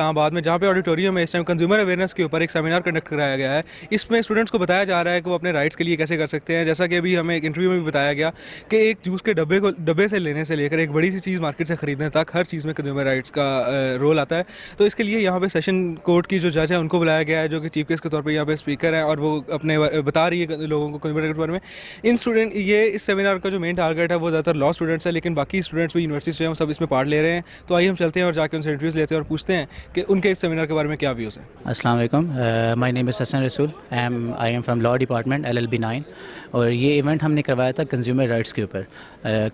बाद में, जहाँ पे ऑडिटोरियम में इस टाइम कंज्यूमर अवेयरनेस के ऊपर एक सेमिनार कंडक्ट कराया गया है। इसमें स्टूडेंट्स को बताया जा रहा है कि वो अपने राइट्स के लिए कैसे कर सकते हैं। जैसा कि अभी हमें एक इंटरव्यू में भी बताया गया कि एक जूस के डब्बे से लेने से लेकर एक बड़ी सी चीज़ मार्केट से खरीदने तक हर चीज़ में कंज्यूमर राइट्स का रोल आता है। तो इसके लिए यहाँ पे सेशन कोर्ट की जो जज है उनको बुलाया गया है, जो कि चीफ गेस्ट के तौर पर यहाँ पे स्पीकर हैं, और वो अपने बता रही है लोगों को कंज्यूमर राइट्स के बारे में। ये इस सेमिनार का जो मेन टारगेट है वो ज़्यादातर लॉ स्टूडेंट्स है, लेकिन बाकी स्टूडेंट्स भी यूनिवर्सिटी से हम सब इसमें पार्ट ले रहे हैं। तो आइए हम चलते हैं और जाके उनसे इंटरव्यूज़ लेते हैं और पूछते हैं कि उनके इस सेमिनार के बारे में क्या व्यूज़ हैं। अस्सलाम वालेकुम, माय नेम इज़ हसन रसूल, I am from law department LLB 9। और ये इवेंट हमने करवाया था कंज्यूमर राइट्स के ऊपर,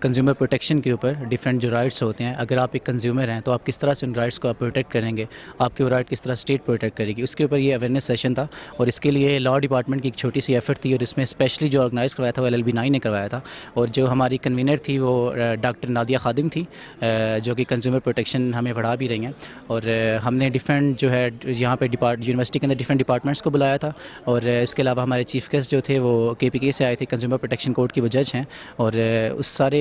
कंज्यूमर प्रोटेक्शन के ऊपर। डिफरेंट जो राइट्स होते हैं, अगर आप एक कंज्यूमर हैं तो आप किस तरह से उन राइट्स को आप प्रोटेक्ट करेंगे, आपके वो राइट किस तरह स्टेट प्रोटेक्ट करेगी, उसके ऊपर ये अवेयरनेस सेशन था। और इसके लिए लॉ डिपार्टमेंट की एक छोटी सी एफर्ट थी, और इसमें स्पेशली जो ऑर्गेनाइज़ करवाया था वो LLB 9 ने करवाया था। और जो हमारी कन्वीनर थी वो डॉक्टर नादिया खादिम थी, जो कि कंज्यूमर प्रोटेक्शन हमें पढ़ा भी रही हैं। और हमने डिफरेंट जो है यहाँ पे यूनिवर्सिटी के अंदर डिफरेंट डिपार्टमेंट्स को बुलाया था। और इसके अलावा हमारे चीफ गेस्ट जो थे वो KPK से आए थे, कंज्यूमर प्रोटेक्शन कोर्ट की वो जज हैं। और उस सारे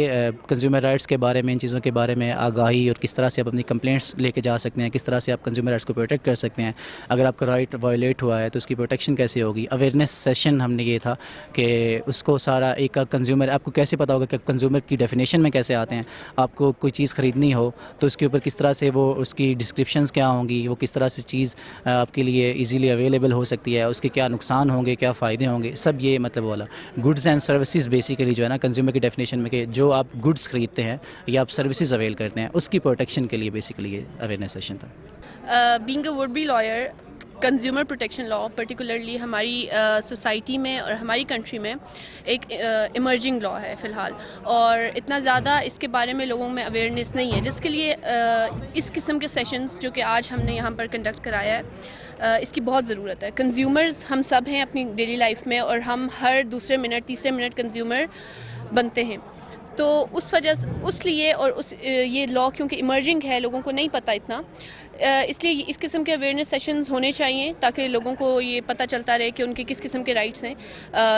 कंज्यूमर राइट्स के बारे में, इन चीज़ों के बारे में आगाही, और किस तरह से आप अपनी कंप्लेंट्स लेके जा सकते हैं, किस तरह से आप कंज्यूमर राइट्स को प्रोटेक्ट कर सकते हैं। अगर आपका राइट वायलेट हुआ है तो उसकी प्रोटेक्शन कैसे होगी। अवेयरनेस सेशन हमने ये था कि उसको सारा एक कंज्यूमर, आपको कैसे पता होगा कि कंज्यूमर की डेफिनेशन में कैसे आते हैं। आपको कोई चीज़ ख़रीदनी हो तो उसके ऊपर किस तरह से वो, उसकी डिस्क्रिप्शंस क्या होंगी, वो किस तरह से चीज़ आपके लिए इजीली अवेलेबल हो सकती है, उसके क्या नुकसान होंगे, क्या फ़ायदे होंगे, सब ये मतलब वाला गुड्स एंड सर्विसेज बेसिकली जो है ना कंज्यूमर की डेफिनेशन में, कि जो आप गुड्स खरीदते हैं या आप सर्विसेज अवेल करते हैं, उसकी प्रोटेक्शन के लिए बेसिकली ये अवेयरनेस सेशन था। Being a would be lawyer, consumer protection law particularly हमारी सोसाइटी में और हमारी कंट्री में एक इमर्जिंग लॉ है फ़िलहाल, और इतना ज़्यादा इसके बारे में लोगों में अवेयरनेस नहीं है, जिसके लिए इस किस्म के सेशंस जो कि आज हमने यहाँ पर कंडक्ट कराया है, इसकी बहुत ज़रूरत है। कंज्यूमर्स हम सब हैं अपनी डेली लाइफ में, और हम हर दूसरे मिनट तीसरे मिनट कंज्यूमर बनते हैं। तो उस वजह से, उसलिए, और ये लॉ क्योंकि इमर्जिंग है, लोगों को नहीं पता इतना, इसलिए इस किस्म के अवेयरनेस सेशंस होने चाहिए ताकि लोगों को ये पता चलता रहे कि उनके किस किस्म के राइट्स हैं।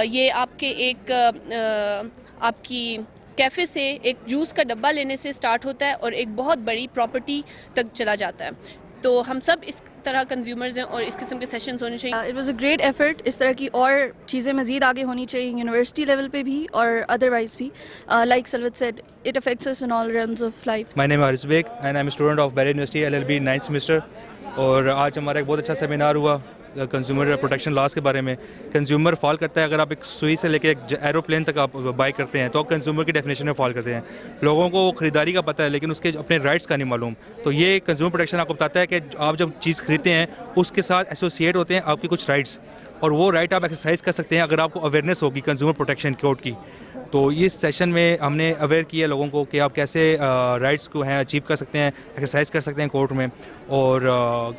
ये आपके आपकी कैफ़े से एक जूस का डब्बा लेने से स्टार्ट होता है और एक बहुत बड़ी प्रॉपर्टी तक चला जाता है। तो हम सब इस तरह कंज्यूमर्स हैं और इस किस्म के सेशंस होने चाहिए। It was a great effort. इस तरह की और चीज़ें मज़ीद आगे होनी चाहिए यूनिवर्सिटी लेवल पे भी और अदरवाइज भी। Like Salwat said, it affects us in all realms of life. My name Haris Baig and I am student of Bahria university LLB 9th semester. और आज हमारा एक बहुत अच्छा सेमिनार हुआ कंज्यूमर प्रोटेक्शन लॉस के बारे में। कंज्यूमर फॉल करता है, अगर आप एक सुई से लेकर एक एरोप्लेन तक आप बाई करते हैं तो आप कंज्यूमर की डेफिनेशन में फॉल करते हैं। लोगों को ख़रीदारी का पता है लेकिन उसके अपने राइट्स का नहीं मालूम। तो ये कंज्यूमर प्रोटेक्शन आपको बताता है कि आप जब चीज़ खरीदते हैं उसके साथ एसोसिएट होते हैं आपके कुछ राइट्स, और वो राइट आप एक्सरसाइज कर सकते हैं अगर आपको अवेयरनेस होगी कंज्यूमर प्रोटेक्शन कोड की। तो इस सेशन में हमने अवेयर किया लोगों को कि आप कैसे राइट्स को हैं अचीव कर सकते हैं, एक्सरसाइज कर सकते हैं कोर्ट में, और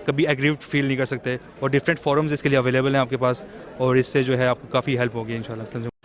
कभी एग्रीव्ड फील नहीं कर सकते। और डिफरेंट फोरम्स इसके लिए अवेलेबल हैं आपके पास, और इससे जो है आपको काफ़ी हेल्प होगी इंशाल्लाह।